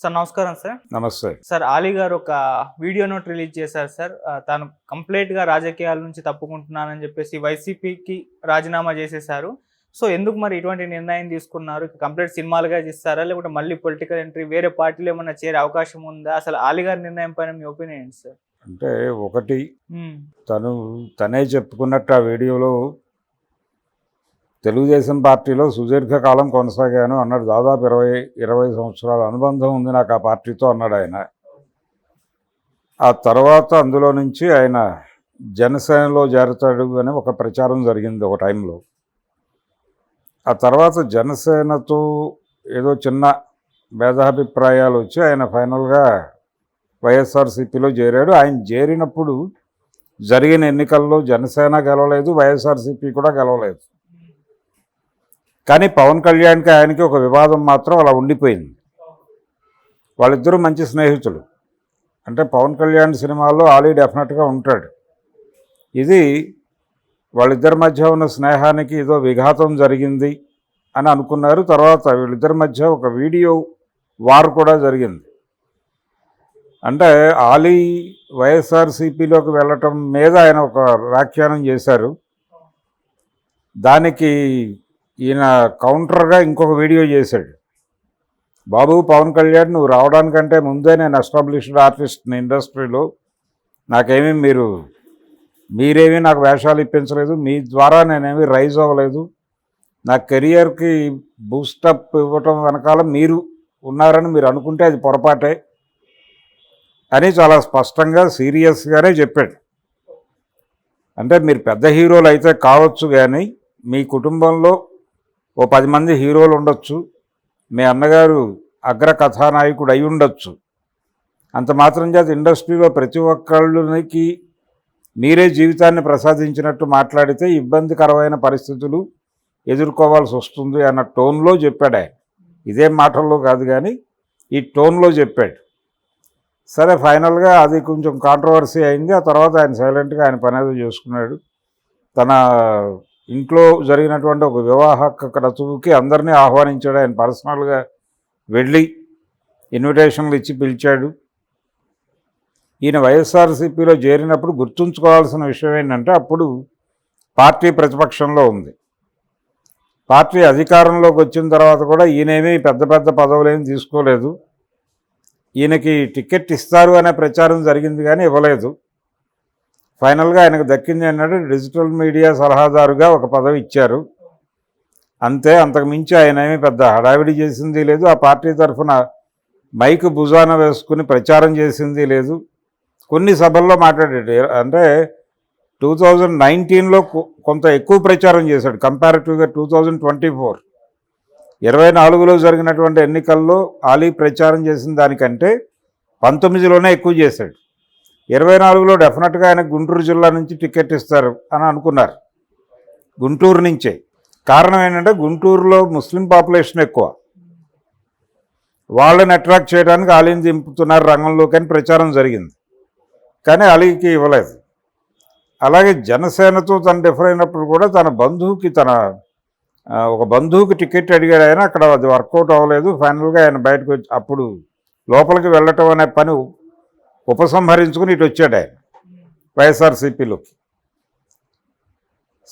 Sir నమస్కారం sir. నమస్తే. Sir Ali గారు ఒక వీడియో నోట్ రిలీజ్ చేశారు సార్. తాను కంప్లీట్‌గా రాజకీయాల నుంచి తప్పుకుంటున్నానని చెప్పేసి వైసీపీకి రాజీనామా చేసేశారు. సో ఎందుకు మరి ఇటువంటి నిర్ణయం తీసుకున్నారు? కంప్లీట్ సినిమాలుగా తీస్తారా? లేకుంటే మళ్ళీ పొలిటికల్ ఎంట్రీ వేరే పార్టీలో ఏమన్నా చేరే అవకాశం ఉందా? అసలు ఆలీ గారి నిర్ణయం పైన మీ ఒపీనియన్ ఏంటి సార్? అంటే ఒకటి తనే చెప్పుకున్నట్టు ఆ వీడియోలో తెలుగుదేశం పార్టీలో సుదీర్ఘకాలం కొనసాగాను అన్నాడు. దాదాపు 20 సంవత్సరాల అనుబంధం ఉంది నాకు ఆ పార్టీతో అన్నాడు ఆయన. ఆ తర్వాత అందులో నుంచి ఆయన జనసేనలో చేరతాడు అని ఒక ప్రచారం జరిగింది ఒక టైంలో. ఆ తర్వాత జనసేనతో ఏదో చిన్న భేదాభిప్రాయాలు వచ్చి ఆయన ఫైనల్గా వైఎస్ఆర్సీపీలో చేరాడు. ఆయన చేరినప్పుడు జరిగిన ఎన్నికల్లో జనసేన గెలవలేదు, వైఎస్ఆర్సీపీ కూడా గెలవలేదు. కానీ పవన్ కళ్యాణ్కి ఆయనకి ఒక వివాదం మాత్రం అలా ఉండిపోయింది. వాళ్ళిద్దరూ మంచి స్నేహితులు. అంటే పవన్ కళ్యాణ్ సినిమాల్లో ఆలీ డెఫినెట్గా ఉంటాడు. ఇది వాళ్ళిద్దరి మధ్య ఉన్న స్నేహానికి ఏదో విఘాతం జరిగింది అని అనుకున్నారు. తర్వాత వీళ్ళిద్దరి మధ్య ఒక వీడియో వార్ కూడా జరిగింది. అంటే ఆలీ వైఎస్ఆర్సీపీలోకి వెళ్ళటం మీద ఆయన ఒక వ్యాఖ్యానం చేశారు. దానికి ఈయన కౌంటర్గా ఇంకొక వీడియో చేశాడు. బాబు పవన్ కళ్యాణ్, నువ్వు రావడానికంటే ముందే నేను ఎస్టాబ్లిష్డ్ ఆర్టిస్ట్ని ఇండస్ట్రీలో. నాకేమీ మీరేమీ నాకు వేషాలు ఇప్పించలేదు, మీ ద్వారా నేనేమీ రైజ్ అవ్వలేదు. నా కెరియర్కి బూస్టప్ ఇవ్వటం వెనకాల మీరు ఉన్నారని మీరు అనుకుంటే అది పొరపాటే అని చాలా స్పష్టంగా సీరియస్గానే చెప్పాడు. అంటే మీరు పెద్ద హీరోలు అయితే కావచ్చు, కానీ మీ కుటుంబంలో ఓ 10 మంది హీరోలు ఉండొచ్చు, మీ అన్నగారు అగ్ర కథానాయకుడు అయి ఉండొచ్చు. అంత మాత్రం చేత ఇండస్ట్రీలో ప్రతి ఒక్కళ్ళకి మీరే జీవితాన్ని ప్రసాదించినట్టు మాట్లాడితే ఇబ్బందికరమైన పరిస్థితులు ఎదుర్కోవాల్సి వస్తుంది అన్న టోన్లో చెప్పాడు ఆయన. ఇదేం మాటల్లో కాదు కానీ ఈ టోన్లో చెప్పాడు. సరే, ఫైనల్గా అది కొంచెం కాంట్రవర్సీ అయింది. ఆ తర్వాత ఆయన సైలెంట్గా ఆయన పని ఏదో చేసుకున్నాడు. తన ఇంట్లో జరిగినటువంటి ఒక వివాహ క్రతువుకి అందరినీ ఆహ్వానించాడు. ఆయన పర్సనల్గా వెళ్ళి ఇన్విటేషన్లు ఇచ్చి పిలిచాడు. ఈయన వైఎస్ఆర్సీపీలో చేరినప్పుడు గుర్తుంచుకోవాల్సిన విషయం ఏంటంటే అప్పుడు పార్టీ ప్రతిపక్షంలో ఉంది. పార్టీ అధికారంలోకి వచ్చిన తర్వాత కూడా ఈయనేమీ పెద్ద పెద్ద పదవులేమీ తీసుకోలేదు. ఈయనకి టికెట్ ఇస్తారు అనే ప్రచారం జరిగింది కానీ ఇవ్వలేదు. ఫైనల్గా ఆయనకు దక్కింది అన్నాడు, డిజిటల్ మీడియా సలహాదారుగా ఒక పదవి ఇచ్చారు అంతే. అంతకుమించి ఆయన ఏమీ పెద్ద హడావిడి చేసింది లేదు. ఆ పార్టీ తరఫున మైక్ భుజాన వేసుకుని ప్రచారం చేసింది లేదు. కొన్ని సభల్లో మాట్లాడాడు. అంటే 2019లో కొంత ఎక్కువ ప్రచారం చేశాడు కంపారిటివ్గా 2024. 24లో జరిగినటువంటి ఎన్నికల్లో ఆలీ ప్రచారం చేసిన దానికంటే 19లోనే ఎక్కువ చేశాడు. 24లో డెఫినెట్గా ఆయన గుంటూరు జిల్లా నుంచి టికెట్ ఇస్తారు అని అనుకున్నారు, గుంటూరు నుంచే. కారణం ఏంటంటే గుంటూరులో ముస్లిం పాపులేషన్ ఎక్కువ, వాళ్ళని అట్రాక్ట్ చేయడానికి ఆలీని దింపుతున్నారు రంగంలోకి అని ప్రచారం జరిగింది. కానీ ఆలీకి ఇవ్వలేదు. అలాగే జనసేనతో తను డిఫర్ అయినప్పుడు కూడా తన బంధువుకి ఒక బంధువుకి టికెట్ అడిగాడు ఆయన. అక్కడ అది వర్కౌట్ అవ్వలేదు. ఫైనల్గా ఆయన బయటకు వచ్చి అప్పుడు లోపలికి వెళ్ళటం అనే పని ఉపసంహరించుకుని ఇటు వచ్చాడు ఆయన వైఎస్ఆర్సీపీలోకి.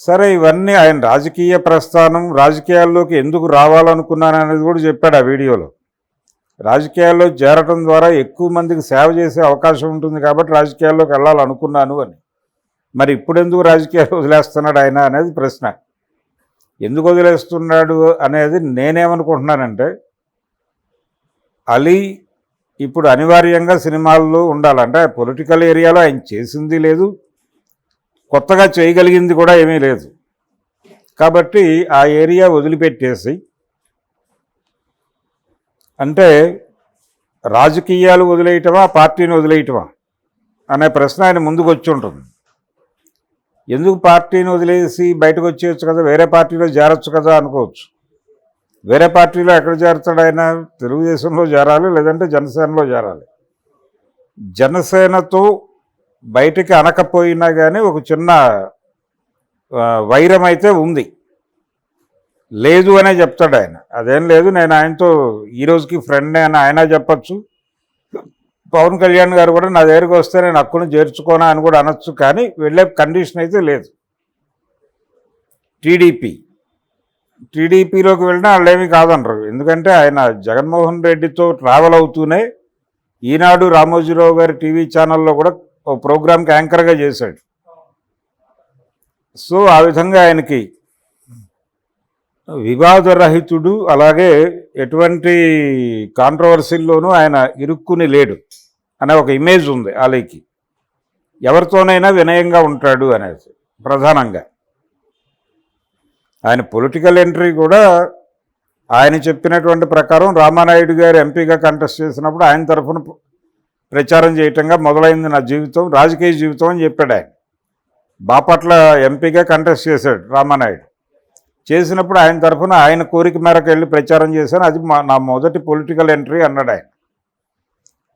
సరే, ఇవన్నీ ఆయన రాజకీయ ప్రస్థానం, రాజకీయాల్లోకి ఎందుకు రావాలనుకున్నాననేది కూడా చెప్పాడు ఆ వీడియోలో. రాజకీయాల్లో చేరటం ద్వారా ఎక్కువ మందికి సేవ చేసే అవకాశం ఉంటుంది కాబట్టి రాజకీయాల్లోకి వెళ్ళాలనుకున్నాను అని. మరి ఇప్పుడు ఎందుకు రాజకీయాలు వదిలేస్తున్నాడు ఆయన అనేది ప్రశ్న. ఎందుకు వదిలేస్తున్నాడు అనేది నేనేమనుకుంటున్నానంటే, ఆలీ ఇప్పుడు అనివార్యంగా సినిమాల్లో ఉండాలంటే పొలిటికల్ ఏరియాలో ఆయన చేసింది లేదు, కొత్తగా చేయగలిగింది కూడా ఏమీ లేదు. కాబట్టి ఆ ఏరియా వదిలిపెట్టేసి, అంటే రాజకీయాలు వదిలేయటమా పార్టీని వదిలేయటమా అనే ప్రశ్న ఆయన ముందుకు వచ్చి ఉంటుంది. ఎందుకు పార్టీని వదిలేసి బయటకు వచ్చేయచ్చు కదా, వేరే పార్టీలో చేరొచ్చు కదా అనుకోవచ్చు. వేరే పార్టీలో ఎక్కడ చేరుతాడు ఆయన? తెలుగుదేశంలో చేరాలి, లేదంటే జనసేనలో చేరాలి. జనసేనతో బయటికి అనకపోయినా కానీ ఒక చిన్న వైరం అయితే ఉంది. లేదు అనే చెప్తాడు ఆయన. అదేం లేదు, నేను ఆయనతో ఈ రోజుకి ఫ్రెండ్ అని ఆయన చెప్పచ్చు. పవన్ కళ్యాణ్ గారు కూడా నా దగ్గరికి వస్తే నేను హక్కును చేర్చుకోనా అని కూడా అనొచ్చు, కానీ వెళ్ళే కండిషన్ అయితే లేదు. టీడీపీలోకి వెళ్ళినా వాళ్ళేమీ కాదనరు. ఎందుకంటే ఆయన జగన్మోహన్ రెడ్డితో ట్రావెల్ అవుతూనే ఈనాడు రామోజీరావు గారి టీవీ ఛానల్లో కూడా ఓ ప్రోగ్రామ్కి యాంకర్గా చేశాడు. సో ఆ విధంగా ఆయనకి వివాదరహితుడు, అలాగే ఎటువంటి కాంట్రవర్సీల్లోనూ ఆయన ఇరుక్కుని లేడు అనే ఒక ఇమేజ్ ఉంది ఆలీకి. ఎవరితోనైనా వినయంగా ఉంటాడు అనేది ప్రధానంగా. ఆయన పొలిటికల్ ఎంట్రీ కూడా ఆయన చెప్పినటువంటి ప్రకారం రామానాయుడు గారు ఎంపీగా కంటెస్ట్ చేసినప్పుడు ఆయన తరఫున ప్రచారం చేయటంగా మొదలైంది నా జీవితం, రాజకీయ జీవితం అని చెప్పాడు ఆయన. బాపట్ల ఎంపీగా కంటెస్ట్ చేశాడు రామానాయుడు. చేసినప్పుడు ఆయన తరఫున ఆయన కోరిక మేరకు వెళ్ళి ప్రచారం చేశాను, అది నా మొదటి పొలిటికల్ ఎంట్రీ అన్నాడు ఆయన.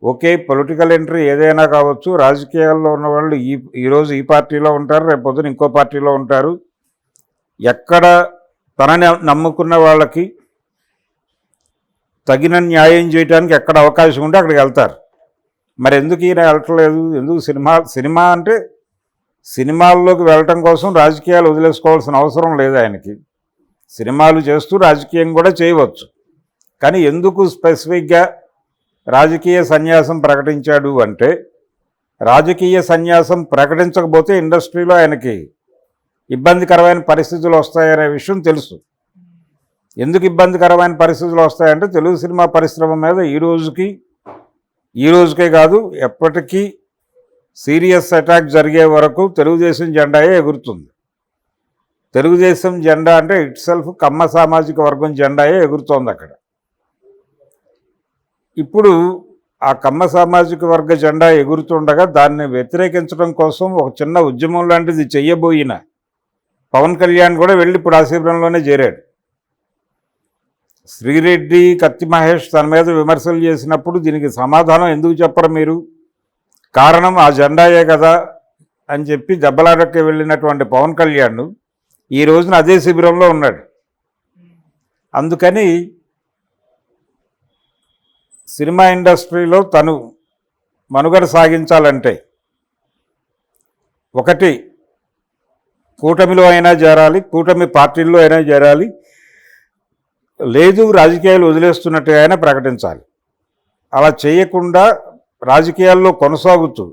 ఓకే, పొలిటికల్ ఎంట్రీ ఏదైనా కావచ్చు. రాజకీయాల్లో ఉన్నవాళ్ళు ఈరోజు ఈ పార్టీలో ఉంటారు, రేపు పొద్దున ఇంకో పార్టీలో ఉంటారు. ఎక్కడ తనని నమ్ముకున్న వాళ్ళకి తగిన న్యాయం చేయడానికి ఎక్కడ అవకాశం ఉంటే అక్కడికి వెళ్తారు. మరి ఎందుకు ఈయన వెళ్ళట్లేదు? ఎందుకు? సినిమా అంటే సినిమాల్లోకి వెళ్ళటం కోసం రాజకీయాలు వదిలేసుకోవాల్సిన అవసరం లేదు ఆయనకి. సినిమాలు చేస్తూ రాజకీయం కూడా చేయవచ్చు. కానీ ఎందుకు స్పెసిఫిక్గా రాజకీయ సన్యాసం ప్రకటించాడు అంటే, రాజకీయ సన్యాసం ప్రకటించకపోతే ఇండస్ట్రీలో ఆయనకి ఇబ్బందికరమైన పరిస్థితులు వస్తాయనే విషయం తెలుసు. ఎందుకు ఇబ్బందికరమైన పరిస్థితులు వస్తాయంటే, తెలుగు సినిమా పరిశ్రమ మీద ఈ రోజుకే కాదు ఎప్పటికీ సీరియస్ అటాక్ జరిగే వరకు తెలుగుదేశం జెండాయే ఎగురుతుంది. తెలుగుదేశం జెండా అంటే ఇట్ సెల్ఫ్ కమ్మ సామాజిక వర్గం జెండాయే ఎగురుతోంది అక్కడ. ఇప్పుడు ఆ కమ్మ సామాజిక వర్గ జెండా ఎగురుతుండగా దాన్ని వ్యతిరేకించడం కోసం ఒక చిన్న ఉద్యమం లాంటిది చెయ్యబోయిన పవన్ కళ్యాణ్ కూడా వెళ్ళి ఇప్పుడు ఆ శిబిరంలోనే చేరాడు. శ్రీరెడ్డి, కత్తి మహేష్ తన మీద విమర్శలు చేసినప్పుడు దీనికి సమాధానం ఎందుకు చెప్పరు మీరు? కారణం ఆ జెండాయే కదా అని చెప్పి దెబ్బలాడಕ್ಕೆ వెళ్ళినటువంటి పవన్ కళ్యాణ్ ఈ రోజున అదే శిబిరంలో ఉన్నాడు. అందుకని సినిమా ఇండస్ట్రీలో తను మనుగడ సాగించాలంటే ఒకటి కూటమిలో అయినా చేరాలి, కూటమి పార్టీల్లో అయినా చేరాలి, లేదు రాజకీయాలు వదిలేస్తున్నట్టుగా అయినా ప్రకటించాలి. అలా చేయకుండా రాజకీయాల్లో కొనసాగుతూ,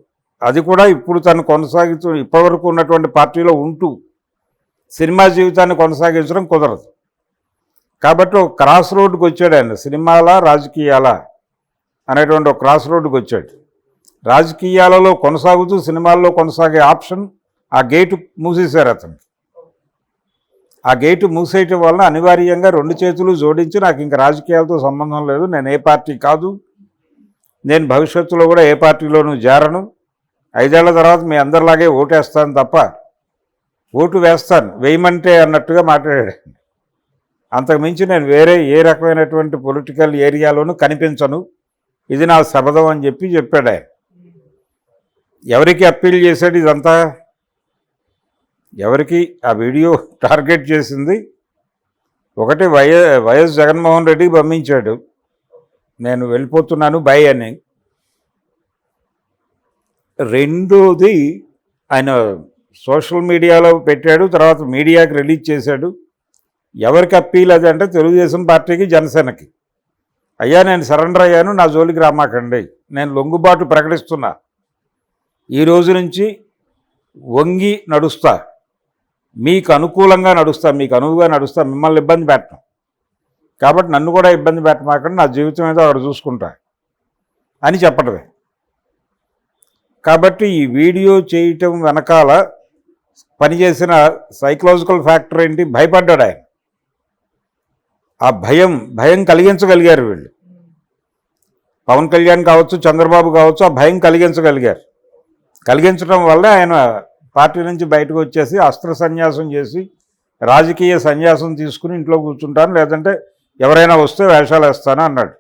అది కూడా ఇప్పుడు తను కొనసాగుతూ ఇప్పటివరకు ఉన్నటువంటి పార్టీలో ఉంటూ సినిమా జీవితాన్ని కొనసాగించడం కుదరదు. కాబట్టి ఒక క్రాస్ రోడ్డుకు వచ్చాడు ఆయన. సినిమాలా రాజకీయాలా అనేటువంటి ఒక క్రాస్ రోడ్డుకు వచ్చాడు. రాజకీయాలలో కొనసాగుతూ సినిమాల్లో కొనసాగే ఆప్షన్ ఆ గేటు మూసేశారు అతను. ఆ గేటు మూసేయటం వలన అనివార్యంగా రెండు చేతులు జోడించి నాకు ఇంక రాజకీయాలతో సంబంధం లేదు, నేను ఏ పార్టీ కాదు, నేను భవిష్యత్తులో కూడా ఏ పార్టీలోనూ చేరను, 5 ఏళ్ల తర్వాత మీ అందరిలాగే ఓటేస్తాను తప్ప, ఓటు వేస్తాను వేయమంటే అన్నట్టుగా మాట్లాడాడు. అంతకుమించి నేను వేరే ఏ రకమైనటువంటి పొలిటికల్ ఏరియాలోనూ కనిపించను, ఇది నా శపథం అని చెప్పాడు ఆయన. ఎవరికి అప్పీల్ చేశాడు ఇదంతా? ఎవరికి ఆ వీడియో టార్గెట్ చేసింది? ఒకటి వైఎస్ జగన్మోహన్ రెడ్డికి పంపించాడు, నేను వెళ్ళిపోతున్నాను బై అని. రెండోది ఆయన సోషల్ మీడియాలో పెట్టాడు, తర్వాత మీడియాకి రిలీజ్ చేశాడు. ఎవరికి అప్పీల్ అది అంటే తెలుగుదేశం పార్టీకి, జనసేనకి. అయ్యా నేను సరెండర్ అయ్యాను, నా జోలికి రామాకండి, నేను లొంగుబాటు ప్రకటిస్తున్నా, ఈ రోజు నుంచి వంగి నడుస్తా, మీకు అనుకూలంగా నడుస్తా, మీకు అనువుగా నడుస్తా, మిమ్మల్ని ఇబ్బంది పెట్టను, కాబట్టి నన్ను కూడా ఇబ్బంది పెట్టమాకండి, నా జీవితం ఏదో అక్కడ చూసుకుంటా అని చెప్పడమే. కాబట్టి ఈ వీడియో చేయటం వెనకాల పనిచేసిన సైకలాజికల్ ఫ్యాక్టర్ ఏంటి? భయపడ్డాడు ఆయన. ఆ భయం కలిగించగలిగారు వీళ్ళు. పవన్ కళ్యాణ్ కావచ్చు, చంద్రబాబు కావచ్చు, ఆ భయం కలిగించగలిగారు. కలిగించడం వల్ల ఆయన పార్టీ నుంచి బయటకు వచ్చేసి అస్త్ర సన్యాసం చేసి రాజకీయ సన్యాసం తీసుకుని ఇంట్లో కూర్చుంటాను, లేదంటే ఎవరైనా వస్తే వేషాలు వేస్తాను అన్నాడు.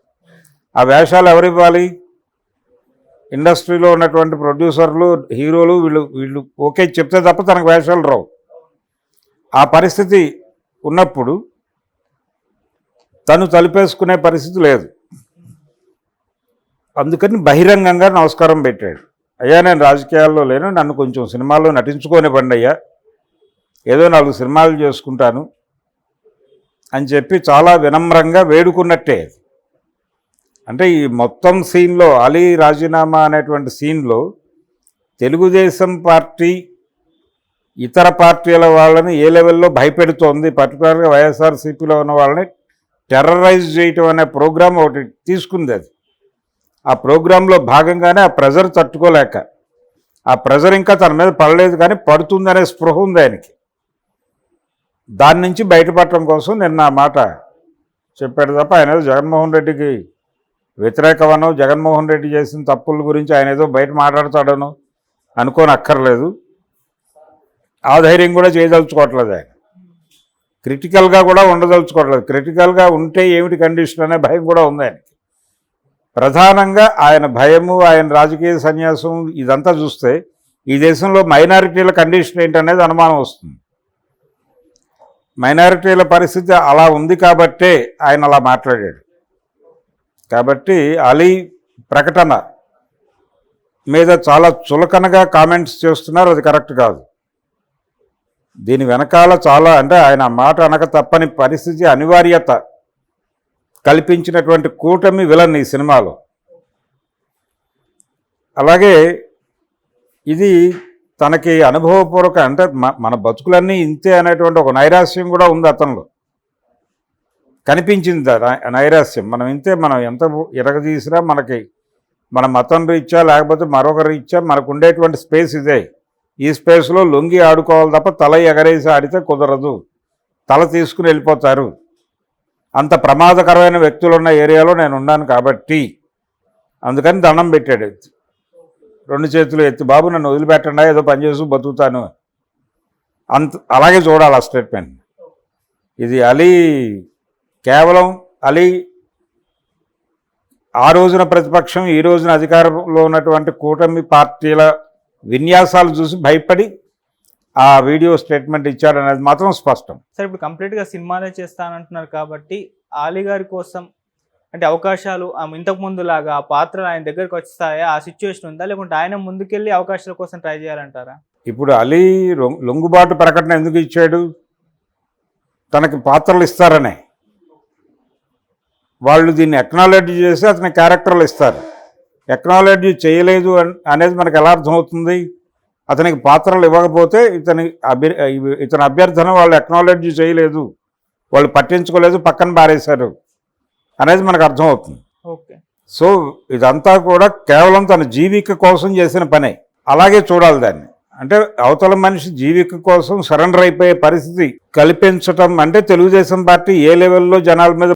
ఆ వేషాలు ఎవరివ్వాలి? ఇండస్ట్రీలో ఉన్నటువంటి ప్రొడ్యూసర్లు, హీరోలు, వీళ్ళు ఓకే చెప్తే తప్ప తనకు వేషాలు రావు. ఆ పరిస్థితి ఉన్నప్పుడు తను తలుపేసుకునే పరిస్థితి లేదు. అందుకని బహిరంగంగా నమస్కారం పెట్టాడు. అయ్యా నేను రాజకీయాల్లో లేను, నన్ను కొంచెం సినిమాల్లో నటించుకోనివ్వండి అయ్యా, ఏదో 4 సినిమాలు చేసుకుంటాను అని చెప్పి చాలా వినమ్రంగా వేడుకున్నట్టే. అంటే ఈ మొత్తం సీన్లో అలీ రాజీనామా అనేటువంటి సీన్లో తెలుగుదేశం పార్టీ ఇతర పార్టీల వాళ్ళని ఏ లెవెల్లో భయపెడుతోంది, పర్టికులర్గా వైఎస్ఆర్సీపీలో ఉన్న వాళ్ళని టెర్రరైజ్ చేయటం అనే ప్రోగ్రాం ఒకటి తీసుకుంది. అది ఆ ప్రోగ్రాంలో భాగంగానే ఆ ప్రెజర్ తట్టుకోలేక, ఆ ప్రెజర్ ఇంకా తన మీద పడలేదు కానీ పడుతుందనే స్పృహ ఉంది ఆయనకి. దాని నుంచి బయటపడటం కోసం నిన్న ఆ మాట చెప్పాడు తప్ప ఆయన ఏదో జగన్మోహన్ రెడ్డికి వ్యతిరేకమనో, జగన్మోహన్ రెడ్డి చేసిన తప్పుల గురించి ఆయన ఏదో బయట మాట్లాడతాడనో అనుకోని అక్కర్లేదు. ఆ ధైర్యం కూడా చేయదలుచుకోవట్లేదు ఆయన. క్రిటికల్గా కూడా ఉండదలుచుకోవట్లేదు. క్రిటికల్గా ఉంటే ఏమిటి కండిషన్ అనే భయం కూడా ఉంది ఆయనకి. ప్రధానంగా ఆయన భయము, ఆయన రాజకీయ సన్యాసం ఇదంతా చూస్తే ఈ దేశంలో మైనారిటీల కండిషన్ ఏంటనేది అనుమానం వస్తుంది. మైనారిటీల పరిస్థితి అలా ఉంది కాబట్టే ఆయన అలా మాట్లాడాడు. కాబట్టి అలీ ప్రకటన మీద చాలా చులకనగా కామెంట్స్ చేస్తున్నారు, అది కరెక్ట్ కాదు. దీని వెనకాల చాలా అంటే ఆయన మాట అనక తప్పని పరిస్థితి, అనివార్యత కల్పించినటువంటి కూటమి విలన్ ఈ సినిమాలో. అలాగే ఇది తనకి అనుభవపూర్వక అంటే మన బతుకులన్నీ ఇంతే అనేటువంటి ఒక నైరాస్యం కూడా ఉంది అతనిలో, కనిపించింది నైరాస్యం. మనం ఇంతే, మనం ఎంత ఇరగదీసినా మనకి మన మతం రీత్యా లేకపోతే మరొక రీత్యా మనకు ఉండేటువంటి స్పేస్ ఇదే. ఈ స్పేస్లో లొంగి ఆడుకోవాలి తప్ప తల ఎగరేసి ఆడితే కుదరదు, తల తీసుకుని వెళ్ళిపోతారు. అంత ప్రమాదకరమైన వ్యక్తులు ఉన్న ఏరియాలో నేను ఉన్నాను కాబట్టి అందుకని దండం పెట్టాడు, 2 చేతులు ఎత్తి, బాబు నన్ను వదిలిపెట్టండి, ఏదో పనిచేసి బతుకుతాను. అలాగే చూడాలి ఆ స్టేట్మెంట్. ఇది అలీ కేవలం అలీ ఆ రోజున ప్రతిపక్షం, ఈ రోజున అధికారంలో ఉన్నటువంటి కూటమి పార్టీల విన్యాసాలు చూసి భయపడి ఆ వీడియో స్టేట్మెంట్ ఇచ్చాడనేది మాత్రం స్పష్టం. సార్ ఇప్పుడు కంప్లీట్గా సినిమాలే చేస్తానంటున్నారు కాబట్టి అలీ గారి కోసం అంటే అవకాశాలు ఇంతకు ముందు లాగా ఆ పాత్రలు ఆయన దగ్గరికి వస్తాయా, ఆ సిచ్యువేషన్ ఉందా, లేకుంటే ఆయన ముందుకెళ్ళి అవకాశాల కోసం ట్రై చేయాలంటారా? ఇప్పుడు అలీ లొంగుబాటు ప్రకటన ఎందుకు ఇచ్చాడు? తనకి పాత్రలు ఇస్తారనే. వాళ్ళు దీన్ని ఎక్నాలెడ్జ్ చేసి అతని క్యారెక్టర్లు ఇస్తారు. ఎక్నాలెడ్జ్ చేయలేదు అనేది మనకు ఎలా అర్థమవుతుంది? అతనికి పాత్రలు ఇవ్వకపోతే ఇతని అభ్యర్థన వాళ్ళు ఎక్నాలెడ్జ్ చేయలేదు, వాళ్ళు పట్టించుకోలేదు, పక్కన పారేశారు అనేది మనకు అర్థమవుతుంది. ఓకే. సో ఇదంతా కూడా కేవలం తన జీవిక కోసం చేసిన పనే. అలాగే చూడాలి దాన్ని. అంటే అవతల మనిషి జీవిక కోసం సరెండర్ అయిపోయే పరిస్థితి కల్పించటం అంటే తెలుగుదేశం పార్టీ ఏ లెవెల్లో జనాల మీద